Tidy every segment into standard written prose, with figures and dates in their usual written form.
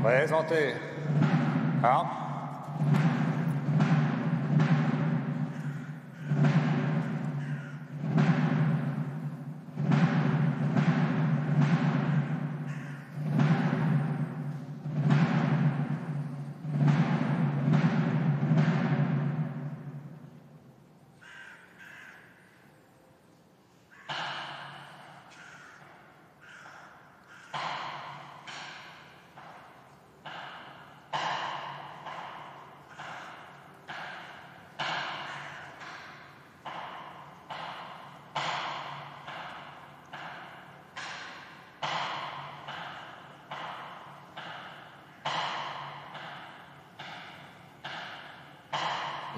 Présentez. Armes.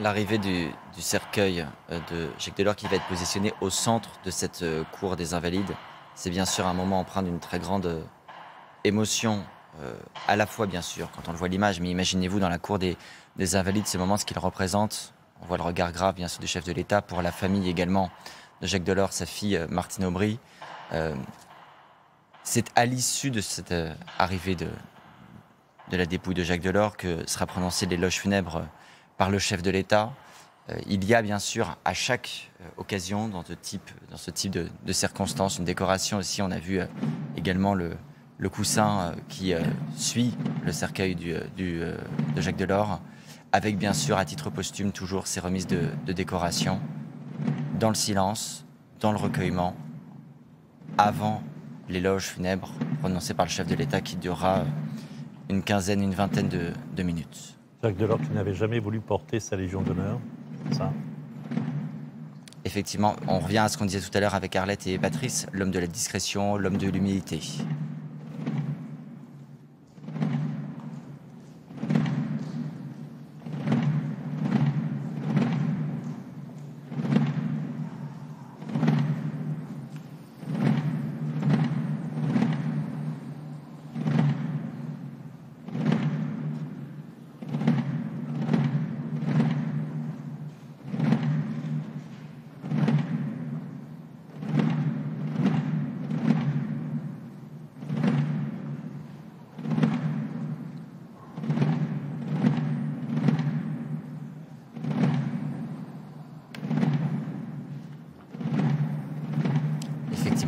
L'arrivée du cercueil de Jacques Delors qui va être positionné au centre de cette cour des Invalides, c'est bien sûr un moment empreint d'une très grande émotion, à la fois bien sûr quand on le voit l'image, mais imaginez-vous dans la cour des Invalides ce moment, ce qu'il représente. On voit le regard grave bien sûr du chef de l'État, pour la famille également de Jacques Delors, sa fille Martine Aubry. C'est à l'issue de cette arrivée de la dépouille de Jacques Delors que sera prononcé l'éloge funèbre par le chef de l'État. Il y a bien sûr à chaque occasion dans ce type de circonstances une décoration aussi. On a vu également le coussin qui suit le cercueil de Jacques Delors, avec bien sûr à titre posthume toujours ces remises de décoration, dans le silence, dans le recueillement, avant l'éloge funèbre prononcé par le chef de l'État qui durera une vingtaine de minutes. Jacques Delors qui n'avait jamais voulu porter sa Légion d'honneur, ça. Effectivement, on revient à ce qu'on disait tout à l'heure avec Arlette et Patrice, l'homme de la discrétion, l'homme de l'humilité.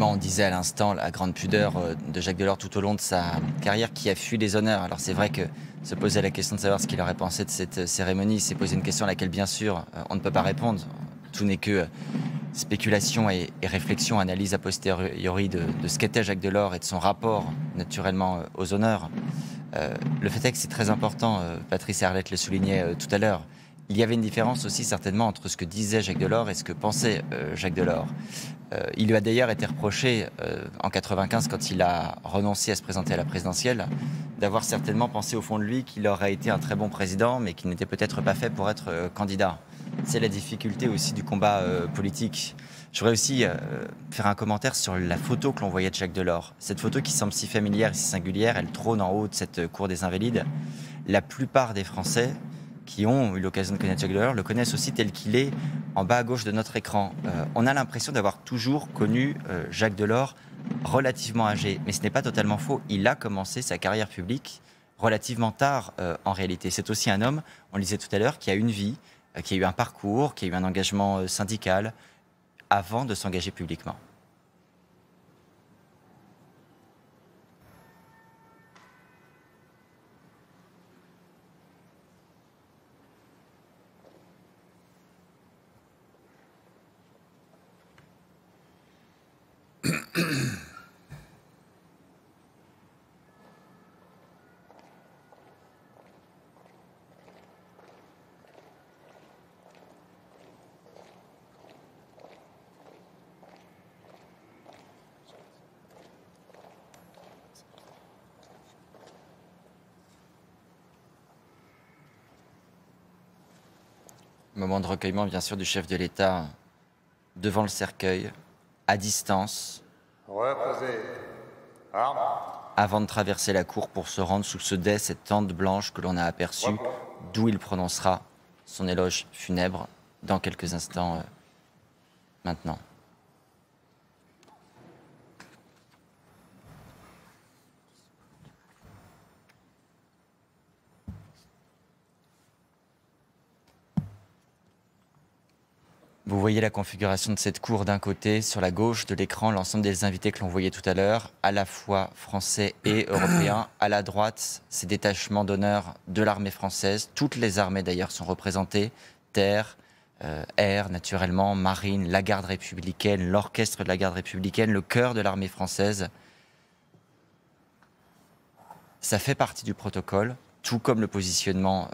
On disait à l'instant la grande pudeur de Jacques Delors tout au long de sa carrière, qui a fui les honneurs. Alors c'est vrai que se poser la question de savoir ce qu'il aurait pensé de cette cérémonie, c'est poser une question à laquelle bien sûr on ne peut pas répondre. Tout n'est que spéculation et réflexion, analyse a posteriori de ce qu'était Jacques Delors et de son rapport naturellement aux honneurs. Le fait est que c'est très important, Patrice et Arlette le soulignaient tout à l'heure. Il y avait une différence aussi certainement entre ce que disait Jacques Delors et ce que pensait Jacques Delors. Il lui a d'ailleurs été reproché en 95, quand il a renoncé à se présenter à la présidentielle, d'avoir certainement pensé au fond de lui qu'il aurait été un très bon président, mais qu'il n'était peut-être pas fait pour être candidat. C'est la difficulté aussi du combat politique. Je voudrais aussi faire un commentaire sur la photo que l'on voyait de Jacques Delors. Cette photo qui semble si familière et si singulière, elle trône en haut de cette cour des Invalides. La plupart des Français qui ont eu l'occasion de connaître Jacques Delors le connaissent aussi tel qu'il est en bas à gauche de notre écran. On a l'impression d'avoir toujours connu Jacques Delors relativement âgé, mais ce n'est pas totalement faux. Il a commencé sa carrière publique relativement tard en réalité. C'est aussi un homme, on le disait tout à l'heure, qui a une vie, qui a eu un parcours, qui a eu un engagement syndical avant de s'engager publiquement. Moment de recueillement, bien sûr, du chef de l'État devant le cercueil, à distance. Reposez. Armes. Avant de traverser la cour pour se rendre sous ce dais, cette tente blanche que l'on a aperçue, d'où il prononcera son éloge funèbre dans quelques instants maintenant. Vous voyez la configuration de cette cour d'un côté, sur la gauche de l'écran, l'ensemble des invités que l'on voyait tout à l'heure, à la fois français et européens. À la droite, ces détachements d'honneur de l'armée française. Toutes les armées d'ailleurs sont représentées. Terre, air, naturellement, marine, la garde républicaine, l'orchestre de la garde républicaine, le chœur de l'armée française. Ça fait partie du protocole, tout comme le positionnement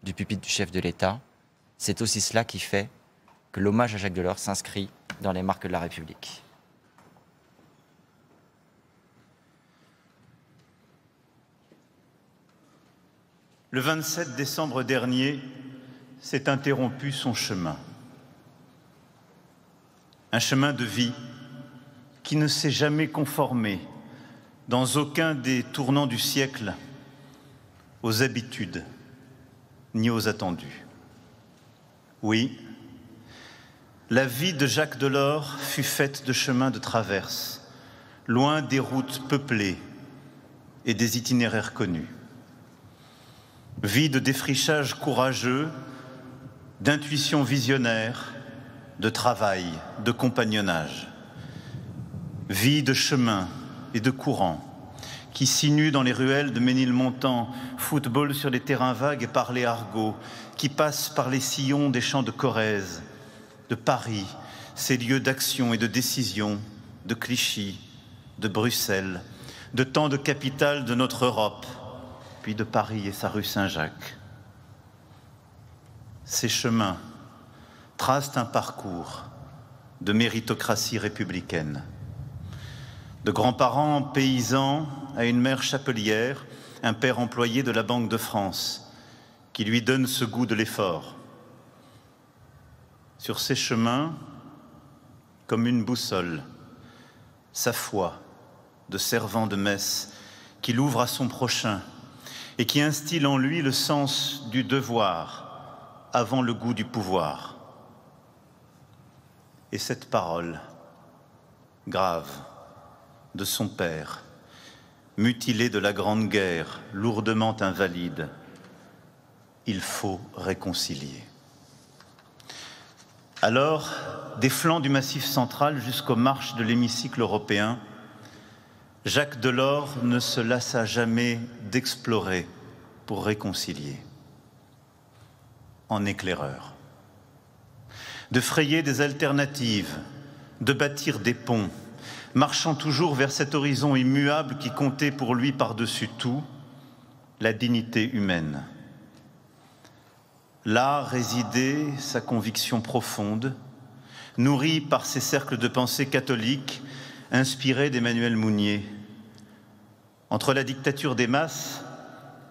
du pupitre du chef de l'État. C'est aussi cela qui fait que l'hommage à Jacques Delors s'inscrit dans les marques de la République. Le 27 décembre dernier s'est interrompu son chemin. Un chemin de vie qui ne s'est jamais conformé dans aucun des tournants du siècle aux habitudes ni aux attendus. Oui, la vie de Jacques Delors fut faite de chemins de traverse, loin des routes peuplées et des itinéraires connus. Vie de défrichage courageux, d'intuition visionnaire, de travail, de compagnonnage. Vie de chemin et de courant qui sinuent dans les ruelles de Ménilmontant, football sur les terrains vagues et parler argot, qui passent par les sillons des champs de Corrèze, de Paris, ces lieux d'action et de décision, de Clichy, de Bruxelles, de tant de capitales de notre Europe, puis de Paris et sa rue Saint-Jacques. Ces chemins tracent un parcours de méritocratie républicaine. De grands-parents paysans à une mère chapelière, un père employé de la Banque de France, qui lui donne ce goût de l'effort. Sur ces chemins, comme une boussole, sa foi de servant de messe qui l'ouvre à son prochain et qui instille en lui le sens du devoir avant le goût du pouvoir. Et cette parole grave de son père, mutilé de la Grande Guerre, lourdement invalide, il faut réconcilier. Alors, des flancs du Massif central jusqu'aux marches de l'hémicycle européen, Jacques Delors ne se lassa jamais d'explorer pour réconcilier. En éclaireur. De frayer des alternatives, de bâtir des ponts, marchant toujours vers cet horizon immuable qui comptait pour lui par-dessus tout, la dignité humaine. Là résidait sa conviction profonde, nourrie par ses cercles de pensée catholiques, inspirés d'Emmanuel Mounier. Entre la dictature des masses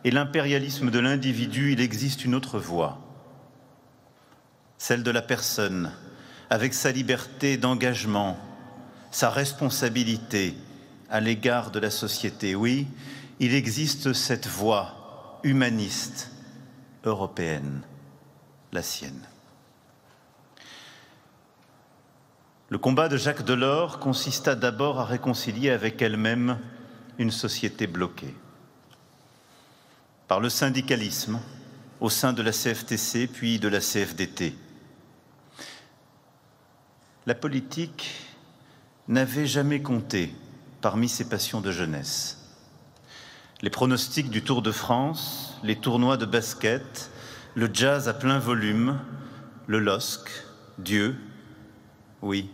et l'impérialisme de l'individu, il existe une autre voie, celle de la personne, avec sa liberté d'engagement, sa responsabilité à l'égard de la société. Oui, il existe cette voie humaniste européenne, la sienne. Le combat de Jacques Delors consista d'abord à réconcilier avec elle-même une société bloquée. Par le syndicalisme, au sein de la CFTC puis de la CFDT. La politique n'avait jamais compté parmi ses passions de jeunesse. Les pronostics du Tour de France, les tournois de basket, le jazz à plein volume, le LOSC, Dieu, oui,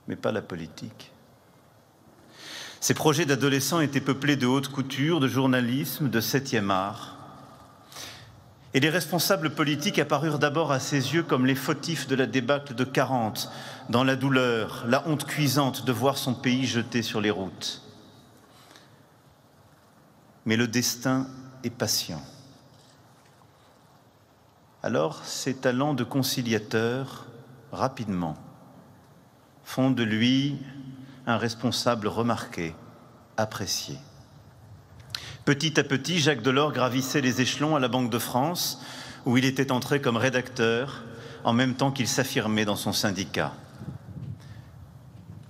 mais pas la politique. Ces projets d'adolescents étaient peuplés de haute couture, de journalisme, de 7e art. Et les responsables politiques apparurent d'abord à ses yeux comme les fautifs de la débâcle de 40, dans la douleur, la honte cuisante de voir son pays jeté sur les routes. Mais le destin est patient. Alors, ses talents de conciliateur, rapidement, font de lui un responsable remarqué, apprécié. Petit à petit, Jacques Delors gravissait les échelons à la Banque de France, où il était entré comme rédacteur, en même temps qu'il s'affirmait dans son syndicat.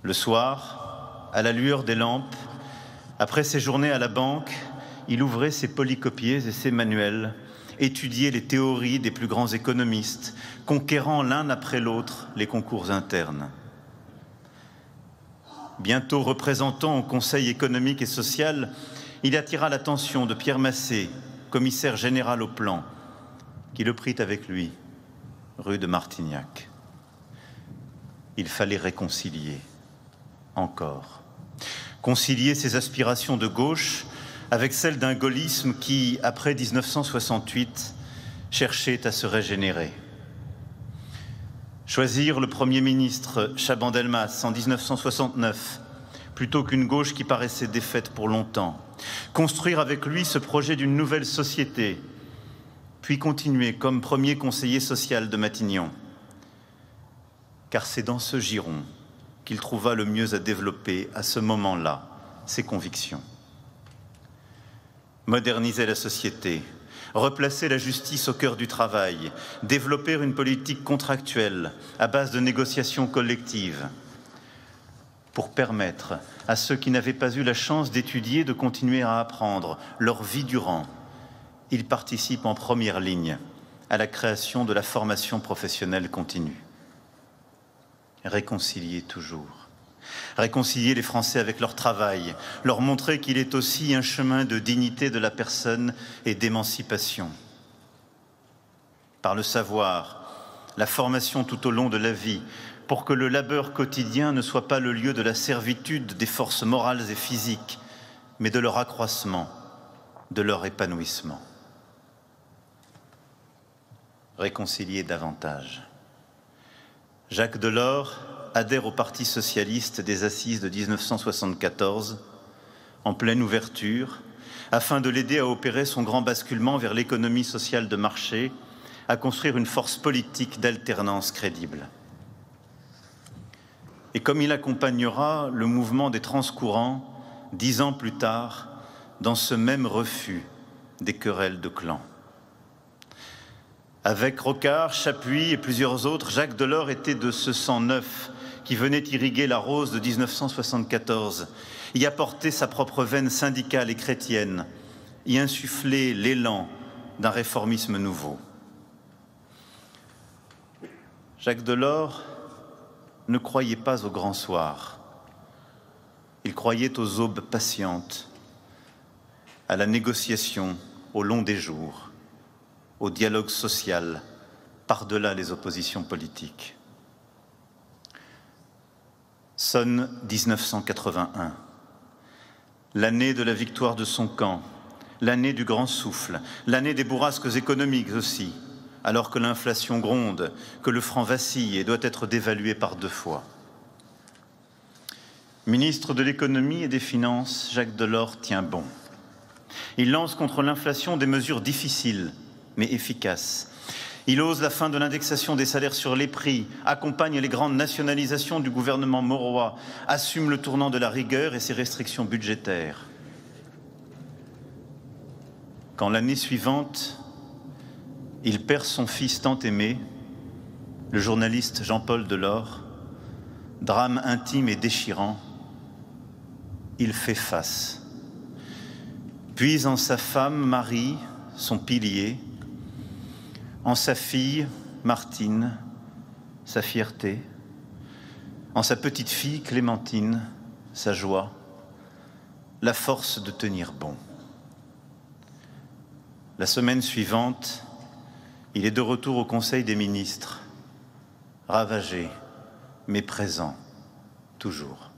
Le soir, à la lueur des lampes, après ses journées à la banque, il ouvrait ses polycopiers et ses manuels étudier les théories des plus grands économistes, conquérant l'un après l'autre les concours internes. Bientôt représentant au Conseil économique et social, il attira l'attention de Pierre Massé, commissaire général au plan, qui le prit avec lui, rue de Martignac. Il fallait réconcilier, encore. Concilier ses aspirations de gauche avec celles d'un gaullisme qui, après 1968, cherchait à se régénérer. Choisir le Premier ministre Chaban-Delmas en 1969, plutôt qu'une gauche qui paraissait défaite pour longtemps. Construire avec lui ce projet d'une nouvelle société, puis continuer comme premier conseiller social de Matignon. Car c'est dans ce giron qu'il trouva le mieux à développer, à ce moment-là, ses convictions. Moderniser la société, replacer la justice au cœur du travail, développer une politique contractuelle à base de négociations collectives pour permettre à ceux qui n'avaient pas eu la chance d'étudier de continuer à apprendre leur vie durant. Ils participent en première ligne à la création de la formation professionnelle continue. Réconcilier toujours. Réconcilier les Français avec leur travail, leur montrer qu'il est aussi un chemin de dignité de la personne et d'émancipation. Par le savoir, la formation tout au long de la vie, pour que le labeur quotidien ne soit pas le lieu de la servitude des forces morales et physiques, mais de leur accroissement, de leur épanouissement. Réconcilier davantage. Jacques Delors adhère au Parti socialiste des Assises de 1974, en pleine ouverture, afin de l'aider à opérer son grand basculement vers l'économie sociale de marché, à construire une force politique d'alternance crédible. Et comme il accompagnera le mouvement des transcourants 10 ans plus tard, dans ce même refus des querelles de clans. Avec Rocard, Chapuis et plusieurs autres, Jacques Delors était de ce sang neuf qui venait irriguer la rose de 1974, y apporter sa propre veine syndicale et chrétienne, y insuffler l'élan d'un réformisme nouveau. Jacques Delors ne croyait pas au grand soir. Il croyait aux aubes patientes, à la négociation au long des jours, au dialogue social par-delà les oppositions politiques. Sonne 1981, l'année de la victoire de son camp, l'année du grand souffle, l'année des bourrasques économiques aussi, alors que l'inflation gronde, que le franc vacille et doit être dévalué par 2 fois. Ministre de l'économie et des finances, Jacques Delors tient bon. Il lance contre l'inflation des mesures difficiles, mais efficaces. Il ose la fin de l'indexation des salaires sur les prix, accompagne les grandes nationalisations du gouvernement Mauroy, assume le tournant de la rigueur et ses restrictions budgétaires. Quand l'année suivante, il perd son fils tant aimé, le journaliste Jean-Paul Delors, drame intime et déchirant, il fait face. Puis en sa femme, Marie, son pilier, en sa fille, Martine, sa fierté, en sa petite-fille, Clémentine, sa joie, la force de tenir bon. La semaine suivante, il est de retour au Conseil des ministres, ravagé, mais présent, toujours.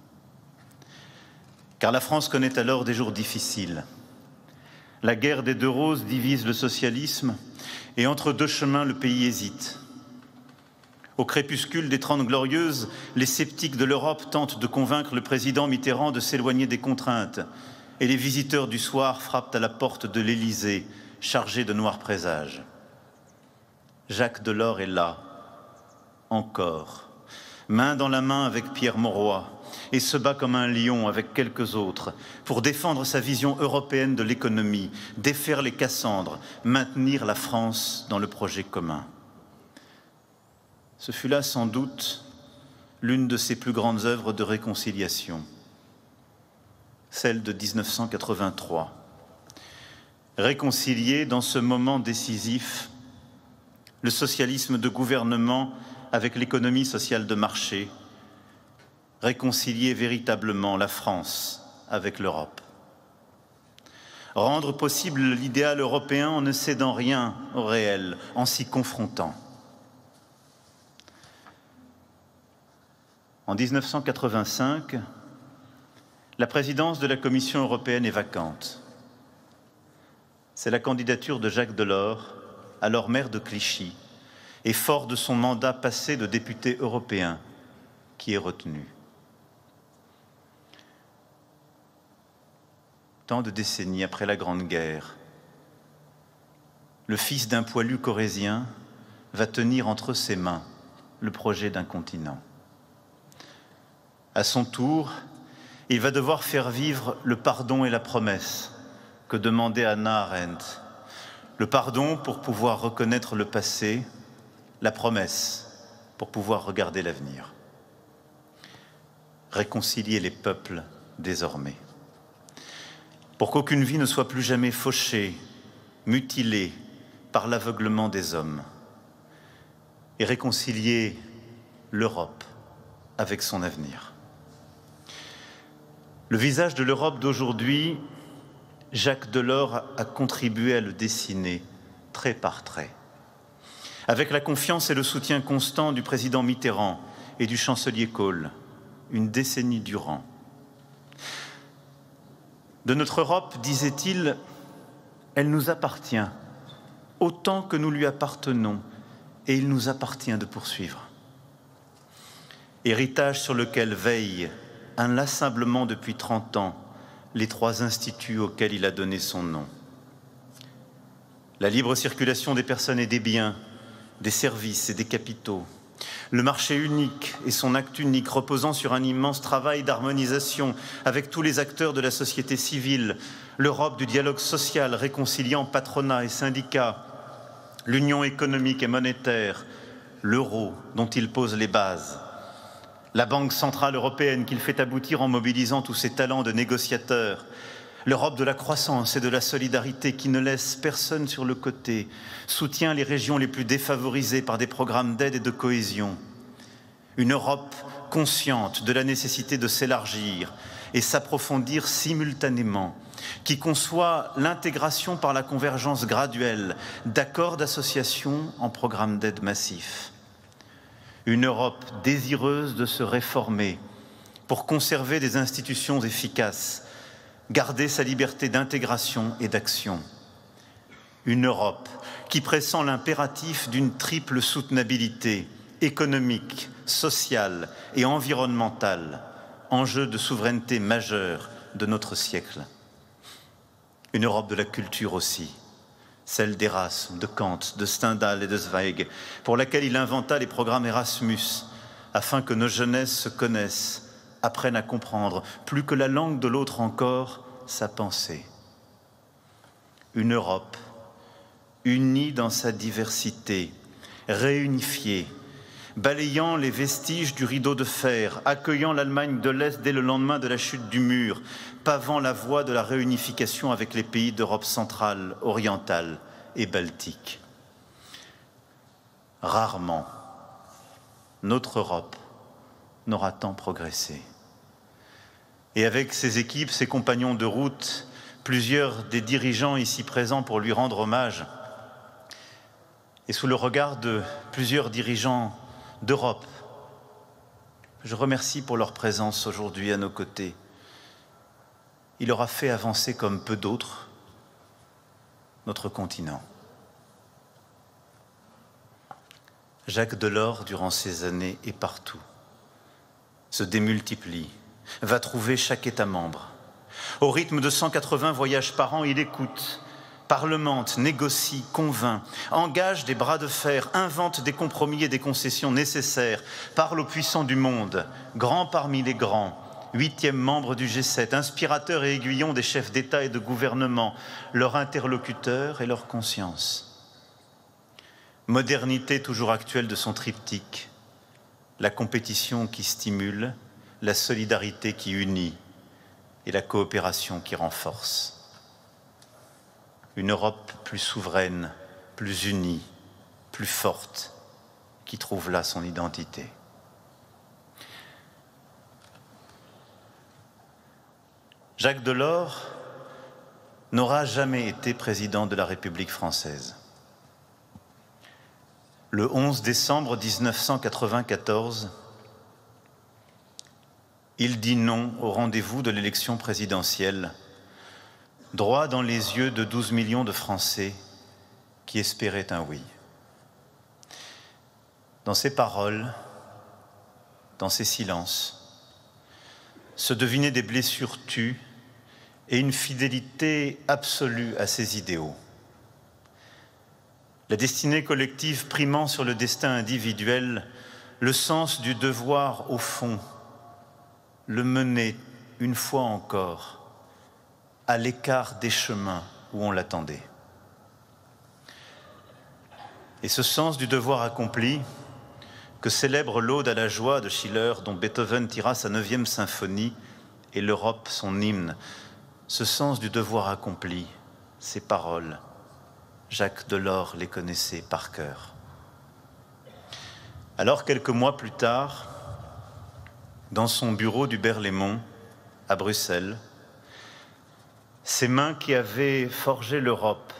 Car la France connaît alors des jours difficiles. La guerre des 2 roses divise le socialisme et entre 2 chemins, le pays hésite. Au crépuscule des 30 Glorieuses, les sceptiques de l'Europe tentent de convaincre le président Mitterrand de s'éloigner des contraintes et les visiteurs du soir frappent à la porte de l'Élysée, chargés de noirs présages. Jacques Delors est là, encore, main dans la main avec Pierre Mauroy, et se bat comme un lion avec quelques autres pour défendre sa vision européenne de l'économie, défaire les Cassandres, maintenir la France dans le projet commun. Ce fut là sans doute l'une de ses plus grandes œuvres de réconciliation, celle de 1983. réconcilier dans ce moment décisif le socialisme de gouvernement avec l'économie sociale de marché, réconcilier véritablement la France avec l'Europe. Rendre possible l'idéal européen en ne cédant rien au réel, en s'y confrontant. En 1985, la présidence de la Commission européenne est vacante. C'est la candidature de Jacques Delors, alors maire de Clichy, et fort de son mandat passé de député européen, qui est retenu. Tant de décennies après la Grande Guerre, le fils d'un poilu corrézien va tenir entre ses mains le projet d'un continent. À son tour, il va devoir faire vivre le pardon et la promesse que demandait Hannah Arendt. Le pardon pour pouvoir reconnaître le passé, la promesse pour pouvoir regarder l'avenir. Réconcilier les peuples désormais. Pour qu'aucune vie ne soit plus jamais fauchée, mutilée par l'aveuglement des hommes. Et réconcilier l'Europe avec son avenir. Le visage de l'Europe d'aujourd'hui, Jacques Delors a contribué à le dessiner trait par trait. Avec la confiance et le soutien constant du président Mitterrand et du chancelier Kohl, une décennie durant. De notre Europe, disait-il, elle nous appartient autant que nous lui appartenons et il nous appartient de poursuivre. Héritage sur lequel veillent inlassablement depuis 30 ans les 3 instituts auxquels il a donné son nom. La libre circulation des personnes et des biens, des services et des capitaux, le marché unique et son acte unique reposant sur un immense travail d'harmonisation avec tous les acteurs de la société civile, l'Europe du dialogue social réconciliant patronat et syndicats, l'union économique et monétaire, l'euro dont il pose les bases, la Banque centrale européenne qu'il fait aboutir en mobilisant tous ses talents de négociateur, l'Europe de la croissance et de la solidarité qui ne laisse personne sur le côté, soutient les régions les plus défavorisées par des programmes d'aide et de cohésion. Une Europe consciente de la nécessité de s'élargir et s'approfondir simultanément, qui conçoit l'intégration par la convergence graduelle d'accords d'association en programmes d'aide massifs. Une Europe désireuse de se réformer pour conserver des institutions efficaces, garder sa liberté d'intégration et d'action. Une Europe qui pressent l'impératif d'une triple soutenabilité économique, sociale et environnementale, enjeu de souveraineté majeur de notre siècle. Une Europe de la culture aussi, celle d'Erasme, de Kant, de Stendhal et de Zweig, pour laquelle il inventa les programmes Erasmus, afin que nos jeunesses se connaissent, apprennent à comprendre, plus que la langue de l'autre encore, sa pensée. Une Europe unie dans sa diversité, réunifiée, balayant les vestiges du rideau de fer, accueillant l'Allemagne de l'Est dès le lendemain de la chute du mur, pavant la voie de la réunification avec les pays d'Europe centrale, orientale et baltique. Rarement, notre Europe n'aura tant progressé. Et avec ses équipes, ses compagnons de route, plusieurs des dirigeants ici présents pour lui rendre hommage, et sous le regard de plusieurs dirigeants d'Europe, je remercie pour leur présence aujourd'hui à nos côtés. Il aura fait avancer comme peu d'autres notre continent. Jacques Delors, durant ces années, est partout, se démultiplie, va trouver chaque État membre. Au rythme de 180 voyages par an, il écoute, parlemente, négocie, convainc, engage des bras de fer, invente des compromis et des concessions nécessaires, parle aux puissants du monde, grand parmi les grands, 8e membre du G7, inspirateur et aiguillon des chefs d'État et de gouvernement, leur interlocuteur et leur conscience. Modernité toujours actuelle de son triptyque, la compétition qui stimule, la solidarité qui unit et la coopération qui renforce. une Europe plus souveraine, plus unie, plus forte, qui trouve là son identité. Jacques Delors n'aura jamais été président de la République française. Le 11 décembre 1994, il dit non au rendez-vous de l'élection présidentielle, droit dans les yeux de 12 millions de Français qui espéraient un oui. Dans ses paroles, dans ses silences, se devinaient des blessures tues et une fidélité absolue à ses idéaux. La destinée collective primant sur le destin individuel, le sens du devoir au fond, le menait, une fois encore, à l'écart des chemins où on l'attendait. Et ce sens du devoir accompli, que célèbre l'Aude à la joie de Schiller, dont Beethoven tira sa 9e symphonie, et l'Europe son hymne, ce sens du devoir accompli, ces paroles, Jacques Delors les connaissait par cœur. Alors, quelques mois plus tard, dans son bureau du Berlaymont, à Bruxelles, ses mains qui avaient forgé l'Europe,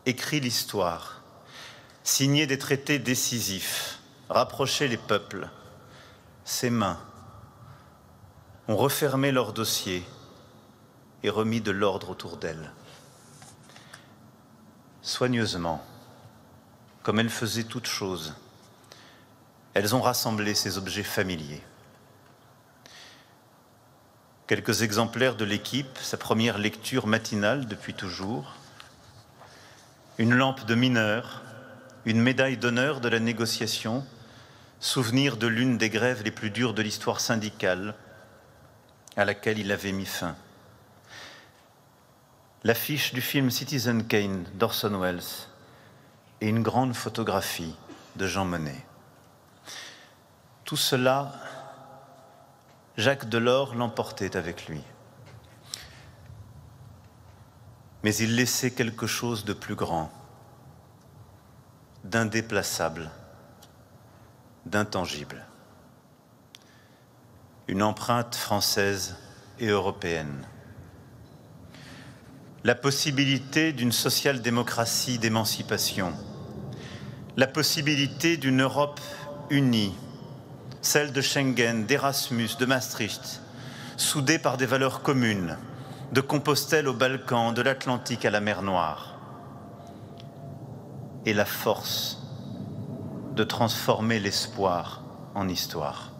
écrit l'histoire, signé des traités décisifs, rapproché les peuples, ses mains ont refermé leur dossier et remis de l'ordre autour d'elle. Soigneusement, comme elles faisaient toutes choses, elles ont rassemblé ces objets familiers. Quelques exemplaires de l'Équipe, sa première lecture matinale depuis toujours, une lampe de mineur, une médaille d'honneur de la négociation, souvenir de l'une des grèves les plus dures de l'histoire syndicale à laquelle il avait mis fin. L'affiche du film Citizen Kane d'Orson Welles et une grande photographie de Jean Monnet. Tout cela, Jacques Delors l'emportait avec lui. Mais il laissait quelque chose de plus grand, d'indéplaçable, d'intangible. Une empreinte française et européenne. La possibilité d'une social-démocratie d'émancipation. La possibilité d'une Europe unie, celle de Schengen, d'Erasmus, de Maastricht, soudée par des valeurs communes, de Compostelle aux Balkans, de l'Atlantique à la mer Noire. Et la force de transformer l'espoir en histoire.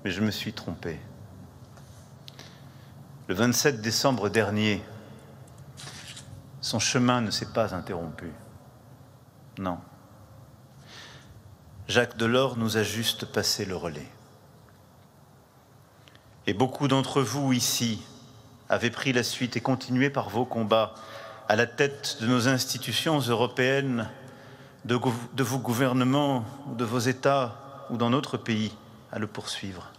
Mais je me suis trompé. Le 27 décembre dernier, son chemin ne s'est pas interrompu. Non. Jacques Delors nous a juste passé le relais. Et beaucoup d'entre vous ici avaient pris la suite et continué par vos combats à la tête de nos institutions européennes, de vos gouvernements, de vos États ou dans notre pays à le poursuivre.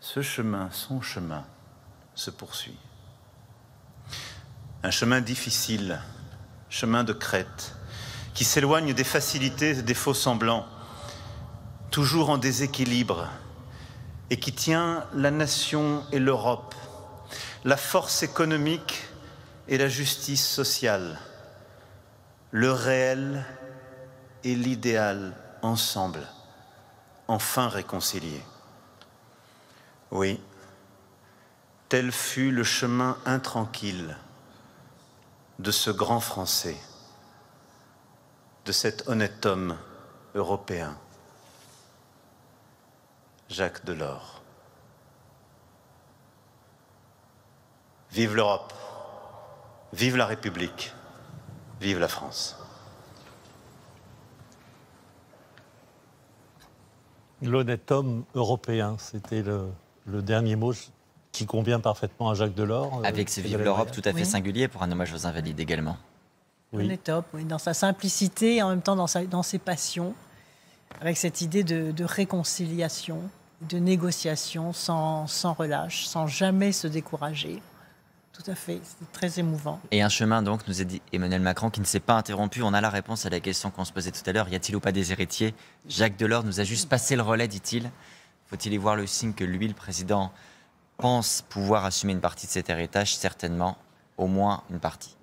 Ce chemin, son chemin, se poursuit. Un chemin difficile, chemin de crête, qui s'éloigne des facilités et des faux semblants, toujours en déséquilibre, et qui tient la nation et l'Europe, la force économique et la justice sociale, le réel et l'idéal ensemble, enfin réconciliés. Oui, tel fut le chemin intranquille de ce grand Français, de cet honnête homme européen, Jacques Delors. Vive l'Europe, vive la République, vive la France. L'honnête homme européen, c'était le dernier mot qui convient parfaitement à Jacques Delors. Avec ce Vive l'Europe tout à fait singulier pour un hommage aux Invalides également. Oui. Honnête homme, oui, dans sa simplicité et en même temps dans ses passions, avec cette idée de réconciliation de négociation sans relâche, sans jamais se décourager. Tout à fait, c'est très émouvant. Et un chemin, donc, nous a dit Emmanuel Macron, qui ne s'est pas interrompu. On a la réponse à la question qu'on se posait tout à l'heure. Y a-t-il ou pas des héritiers? Jacques Delors nous a juste passé le relais, dit-il. Faut-il y voir le signe que lui, le président, pense pouvoir assumer une partie de cet héritage? Certainement, au moins une partie.